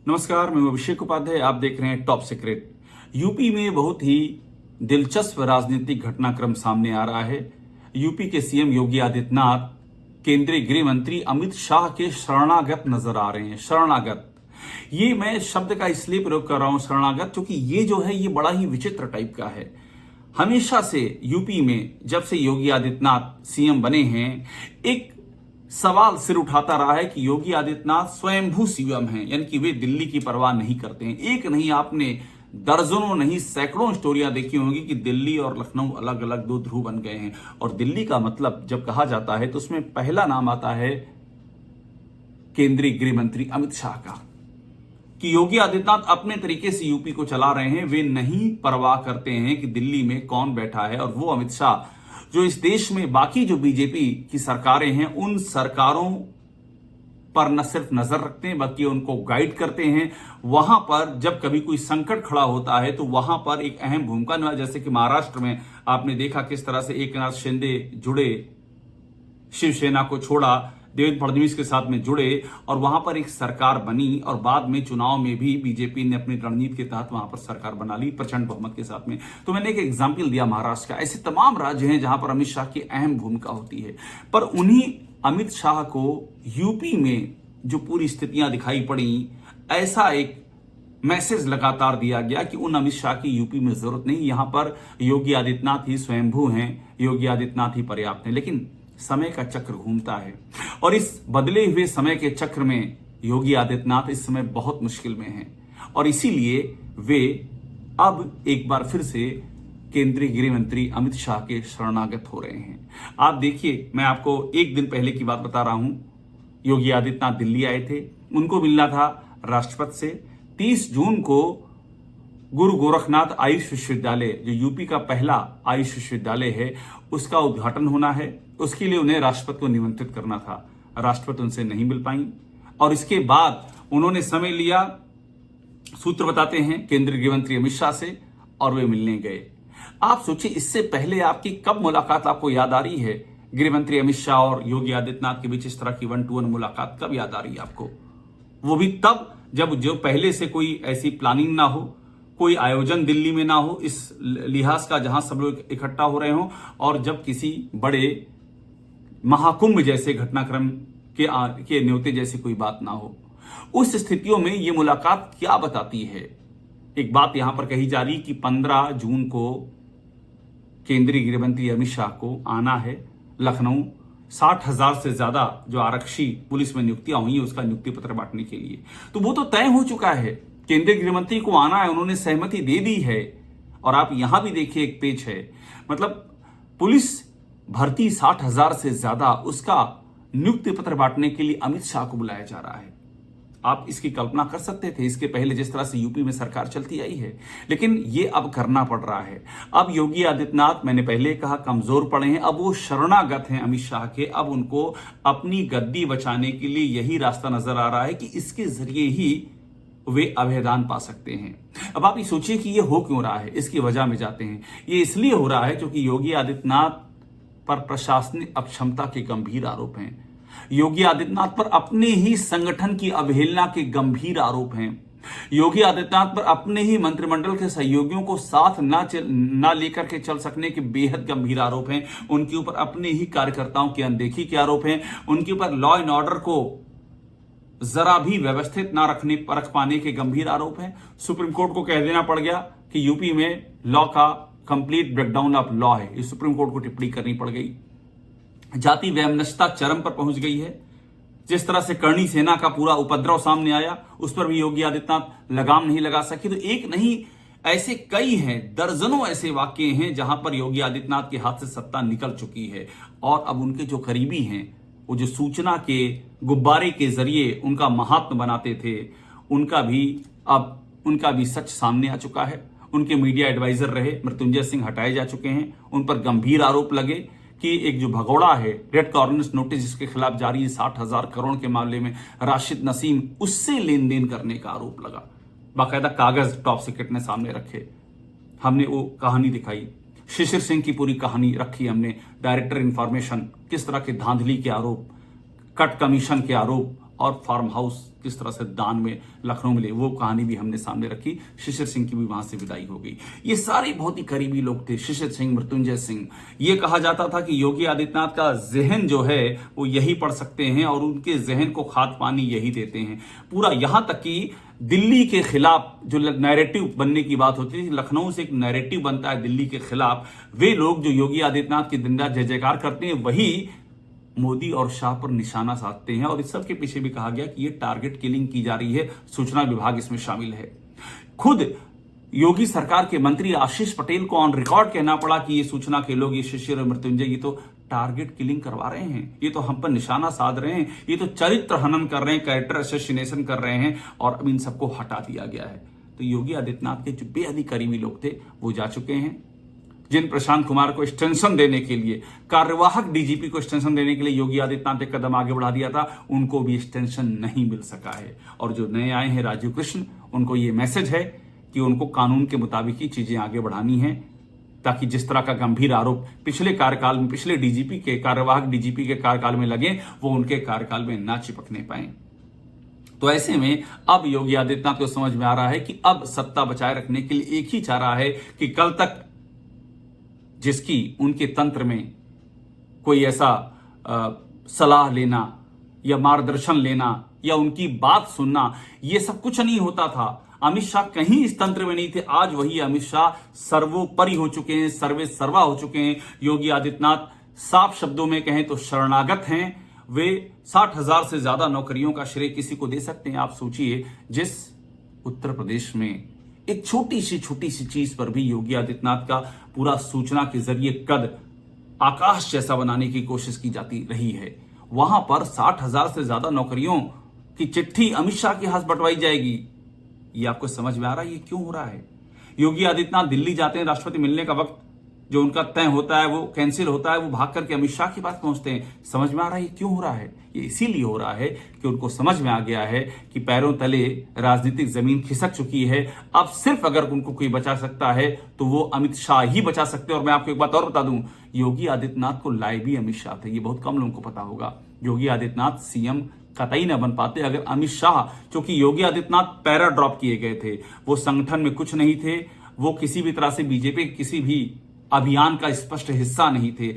नमस्कार, मैं अभिषेक उपाध्याय। आप देख रहे हैं टॉप सीक्रेट। यूपी में बहुत ही दिलचस्प राजनीतिक घटनाक्रम सामने आ रहा है। यूपी के सीएम योगी आदित्यनाथ केंद्रीय गृह मंत्री अमित शाह के शरणागत नजर आ रहे हैं। शरणागत, ये मैं शब्द का इसलिए प्रयोग कर रहा हूं शरणागत, क्योंकि ये जो है ये बड़ा ही विचित्र टाइप का है। हमेशा से यूपी में जब से योगी आदित्यनाथ सीएम बने हैं, एक सवाल सिर उठाता रहा है कि योगी आदित्यनाथ स्वयंभू सीएम हैं, यानी कि वे दिल्ली की परवाह नहीं करते हैं। एक नहीं, आपने दर्जनों नहीं सैकड़ों स्टोरियां देखी होंगी कि दिल्ली और लखनऊ अलग अलग दो ध्रुव बन गए हैं। और दिल्ली का मतलब जब कहा जाता है तो उसमें पहला नाम आता है केंद्रीय गृह मंत्री अमित शाह का, कि योगी आदित्यनाथ अपने तरीके से यूपी को चला रहे हैं। वे नहीं परवाह करते हैं कि दिल्ली में कौन बैठा है। और वो अमित शाह जो इस देश में बाकी जो बीजेपी की सरकारें हैं, उन सरकारों पर न सिर्फ नजर रखते हैं बल्कि उनको गाइड करते हैं। वहां पर जब कभी कोई संकट खड़ा होता है तो वहां पर एक अहम भूमिका निभा। जैसे कि महाराष्ट्र में आपने देखा किस तरह से एकनाथ शिंदे जुड़े, शिवसेना को छोड़ा, देवेंद्र फडणवीस के साथ में जुड़े और वहां पर एक सरकार बनी। और बाद में चुनाव में भी बीजेपी ने अपनी रणनीति के तहत वहां पर सरकार बना ली प्रचंड बहुमत के साथ में। तो मैंने एक एग्जाम्पल दिया महाराष्ट्र का। ऐसे तमाम राज्य हैं जहां पर अमित शाह की अहम भूमिका होती है। पर उन्हीं अमित शाह को यूपी में जो पूरी स्थितियां दिखाई पड़ी, ऐसा एक मैसेज लगातार दिया गया कि उन अमित शाह की यूपी में जरूरत नहीं, यहां पर योगी आदित्यनाथ ही स्वयंभू हैं, योगी आदित्यनाथ ही पर्याप्त हैं। लेकिन समय का चक्र घूमता है और इस बदले हुए समय के चक्र में योगी आदित्यनाथ इस समय बहुत मुश्किल में हैं। और इसीलिए वे अब एक बार फिर से केंद्रीय गृह मंत्री अमित शाह के शरणागत हो रहे हैं। आप देखिए, मैं आपको एक दिन पहले की बात बता रहा हूं। योगी आदित्यनाथ दिल्ली आए थे, उनको मिलना था राष्ट्रपति से। 30 जून को गुरु गोरखनाथ आयुष विश्वविद्यालय, जो यूपी का पहला आयुष विश्वविद्यालय है, उसका उद्घाटन होना है। उसके लिए उन्हें राष्ट्रपति को निमंत्रित करना था। राष्ट्रपति उनसे नहीं मिल पाई और इसके बाद उन्होंने समय लिया, सूत्र बताते हैं, केंद्रीय गृह मंत्री अमित शाह से, और वे मिलने गए। आप सोचिए, इससे पहले आपकी कब मुलाकात आपको याद आ रही है? गृह मंत्री अमित शाह और योगी आदित्यनाथ के बीच इस तरह की 1-to-1 मुलाकात कब याद आ रही है आपको? वो भी तब जब जो पहले से कोई ऐसी प्लानिंग ना हो, कोई आयोजन दिल्ली में ना हो इस लिहाज का, जहां सब लोग इकट्ठा हो रहे हों, और जब किसी बड़े महाकुंभ जैसे घटनाक्रम के न्योते जैसी कोई बात ना हो। उस स्थितियों में यह मुलाकात क्या बताती है? एक बात यहां पर कही जा रही कि 15 जून को केंद्रीय गृह मंत्री अमित शाह को आना है लखनऊ। 60,000 से ज्यादा जो आरक्षी पुलिस में नियुक्तियां हुई है उसका नियुक्ति पत्र बांटने के लिए। तो वो तो तय हो चुका है, केंद्रीय गृह मंत्री को आना है, उन्होंने सहमति दे दी है। और आप यहां भी देखिए, एक पेज है, मतलब पुलिस भर्ती 60,000 से ज्यादा, उसका नियुक्ति पत्र बांटने के लिए अमित शाह को बुलाया जा रहा है। आप इसकी कल्पना कर सकते थे इसके पहले जिस तरह से यूपी में सरकार चलती आई है, लेकिन ये अब करना पड़ रहा है। अब योगी आदित्यनाथ, मैंने पहले कहा, कमजोर पड़े हैं। अब वो शरणागत हैं अमित शाह के। अब उनको अपनी गद्दी बचाने के लिए यही रास्ता नजर आ रहा है कि इसके जरिए ही वे अभयदान पा सकते हैं। अब आप ये सोचिए कि ये हो क्यों रहा है, इसकी वजह में जाते हैं। ये इसलिए हो रहा है क्योंकि योगी आदित्यनाथ पर प्रशासनिक अक्षमता के गंभीर आरोप हैं। योगी आदित्यनाथ पर अपने ही संगठन की अवहेलना के गंभीर आरोप हैं। योगी आदित्यनाथ पर अपने ही मंत्रिमंडल के सहयोगियों को साथ ना लेकर के चल सकने के बेहद गंभीर आरोप हैं। उनके ऊपर अपने ही कार्यकर्ताओं की अनदेखी के आरोप हैं। उनके ऊपर लॉ एंड ऑर्डर को जरा भी व्यवस्थित ना रख पाने के गंभीर आरोप हैं। सुप्रीम कोर्ट को कह देना पड़ गया कि यूपी में लॉ का कंप्लीट ब्रेकडाउन ऑफ लॉ है। इस सुप्रीम कोर्ट को टिप्पणी करनी पड़ गई। जाति वैमनस्यता चरम पर पहुंच गई है। जिस तरह से करणी सेना का पूरा उपद्रव सामने आया, उस पर भी योगी आदित्यनाथ लगाम नहीं लगा सके। तो एक नहीं, ऐसे कई हैं, दर्जनों ऐसे वाक्य हैं जहां पर योगी आदित्यनाथ के हाथ से सत्ता निकल चुकी है। और अब उनके जो करीबी हैं, वो जो सूचना के गुब्बारे के जरिए उनका महात्म बनाते थे, उनका भी सच सामने आ चुका है। उनके मीडिया एडवाइजर रहे मृत्युंजय सिंह हटाए जा चुके हैं। उन पर गंभीर आरोप लगे कि एक जो भगोड़ा है, रेड कॉर्नर नोटिस जिसके खिलाफ जारी है 60,000 करोड़ के मामले में, राशिद नसीम, उससे लेन देन करने का आरोप लगा। बाकायदा कागज टॉप सीक्रेट ने सामने रखे, हमने वो कहानी दिखाई। शिशिर सिंह की पूरी कहानी रखी हमने, डायरेक्टर इंफॉर्मेशन, किस तरह के धांधली के आरोप, कट कमीशन के आरोप, और फार्म हाउस किस तरह से दान में लखनऊ मिले, वो कहानी भी हमने सामने रखी। शिशिर सिंह की भी वहां से विदाई हो गई। ये सारे बहुत ही करीबी लोग थे, शिशिर सिंह, मृत्युंजय सिंह। ये कहा जाता था कि योगी आदित्यनाथ का जहन जो है वो यही पढ़ सकते हैं और उनके जहन को खाद पानी यही देते हैं पूरा। यहां तक कि दिल्ली के खिलाफ जो नैरेटिव बनने की बात होती थी, लखनऊ से एक नैरेटिव बनता है दिल्ली के खिलाफ, वे लोग जो योगी आदित्यनाथ की दिन रात जय जयकार करते हैं वही मोदी और शाह पर निशाना साधते हैं। और इस सब के पीछे भी कहा गया कि ये टारगेट किलिंग की जा रही है, सूचना विभाग इसमें शामिल है। खुद योगी सरकार के मंत्री आशीष पटेल को ऑन रिकॉर्ड कहना पड़ा कि ये सूचना के लोग, ये शिशिर और मृत्युंजय, ये तो टारगेट किलिंग करवा रहे हैं, ये तो हम पर निशाना साध रहे हैं, ये तो चरित्र हनन कर रहे हैं, कैरेक्टर असैसिनेशन कर रहे हैं, और अब इन सबको हटा दिया गया है। तो योगी आदित्यनाथ के जो बेहद ही करीबी लोग थे वो जा चुके हैं। जिन प्रशांत कुमार को एक्सटेंशन देने के लिए, कार्यवाहक डीजीपी को एक्सटेंशन देने के लिए योगी आदित्यनाथ ने कदम आगे बढ़ा दिया था, उनको भी एक्सटेंशन नहीं मिल सका है। और जो नए आए हैं राजीव कृष्ण, उनको ये मैसेज है कि उनको कानून के मुताबिक ही चीजें आगे बढ़ानी है, ताकि जिस तरह का गंभीर आरोप पिछले कार्यकाल में, पिछले डीजीपी के, कार्यवाहक डीजीपी के कार्यकाल में लगे, वो उनके कार्यकाल में ना चिपकने पाए। तो ऐसे में अब योगी आदित्यनाथ को समझ में आ रहा है कि अब सत्ता बचाए रखने के लिए एक ही चाह रहा है कि कल तक जिसकी उनके तंत्र में कोई ऐसा सलाह लेना या मार्गदर्शन लेना या उनकी बात सुनना, ये सब कुछ नहीं होता था। अमित शाह कहीं इस तंत्र में नहीं थे। आज वही अमित शाह सर्वोपरि हो चुके हैं, सर्वे सर्वा हो चुके हैं। योगी आदित्यनाथ साफ शब्दों में कहें तो शरणागत हैं। वे 60,000 से ज्यादा नौकरियों का श्रेय किसी को दे सकते हैं। आप सोचिए, जिस उत्तर प्रदेश में एक छोटी सी चीज पर भी योगी आदित्यनाथ का पूरा सूचना के जरिए कद आकाश जैसा बनाने की कोशिश की जाती रही है, वहां पर 60,000 से ज्यादा नौकरियों की चिट्ठी अमित शाह के हाथ बंटवाई जाएगी। ये आपको समझ में आ रहा है ये क्यों हो रहा है? योगी आदित्यनाथ दिल्ली जाते हैं, राष्ट्रपति मिलने का वक्त जो उनका तय होता है वो कैंसिल होता है, वो भाग करके अमित शाह के पास पहुंचते हैं। समझ में आ रहा है ये क्यों हो रहा है? ये इसीलिए हो रहा है कि उनको समझ में आ गया है कि पैरों तले राजनीतिक जमीन खिसक चुकी है। अब सिर्फ अगर उनको कोई बचा सकता है तो वो अमित शाह ही बचा सकते हैं। और मैं आपको एक बात और बता दूं, योगी आदित्यनाथ को लाए भी अमित शाह थे, ये बहुत कम लोगों को पता होगा। योगी आदित्यनाथ सीएम कतई न बन पाते अगर अमित शाह, क्योंकि योगी आदित्यनाथ पैरा ड्रॉप किए गए थे, वो संगठन में कुछ नहीं थे, वो किसी भी तरह से बीजेपी किसी भी अभियान का स्पष्ट हिस्सा नहीं थे,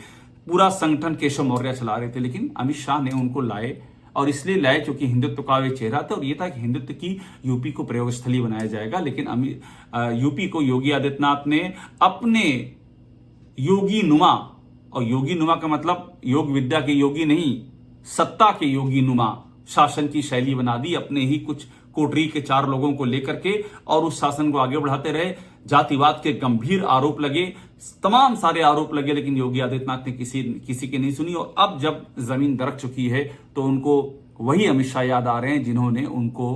पूरा संगठन केशव मौर्य चला रहे थे। लेकिन अमित शाह ने उनको लाए, और इसलिए लाए क्योंकि हिंदुत्व का वे चेहरा था, और ये था कि हिंदुत्व की यूपी को प्रयोगस्थली बनाया जाएगा। लेकिन यूपी को योगी आदित्यनाथ ने अपने योगी नुमा, और योगी नुमा का मतलब योग विद्या के योगी नहीं, सत्ता के योगी नुमा शासन की शैली बना दी, अपने ही कुछ कोटरी के 4 लोगों को लेकर के, और उस शासन को आगे बढ़ाते रहे। जातिवाद के गंभीर आरोप लगे, तमाम सारे आरोप लगे, लेकिन योगी आदित्यनाथ ने किसी की नहीं सुनी। और अब जब जमीन दरक चुकी है तो उनको वही अमित शाह याद आ रहे हैं जिन्होंने उनको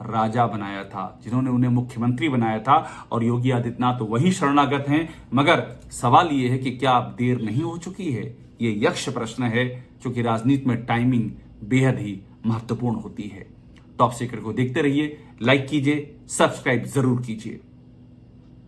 राजा बनाया था, जिन्होंने उन्हें मुख्यमंत्री बनाया था। और योगी आदित्यनाथ वही शरणागत हैं। मगर सवाल यह है कि क्या अब देर नहीं हो चुकी है? ये यक्ष प्रश्न है, क्योंकि राजनीति में टाइमिंग बेहद ही महत्वपूर्ण होती है। टॉप सीक्रेट को देखते रहिए, लाइक कीजिए, सब्सक्राइब जरूर कीजिए।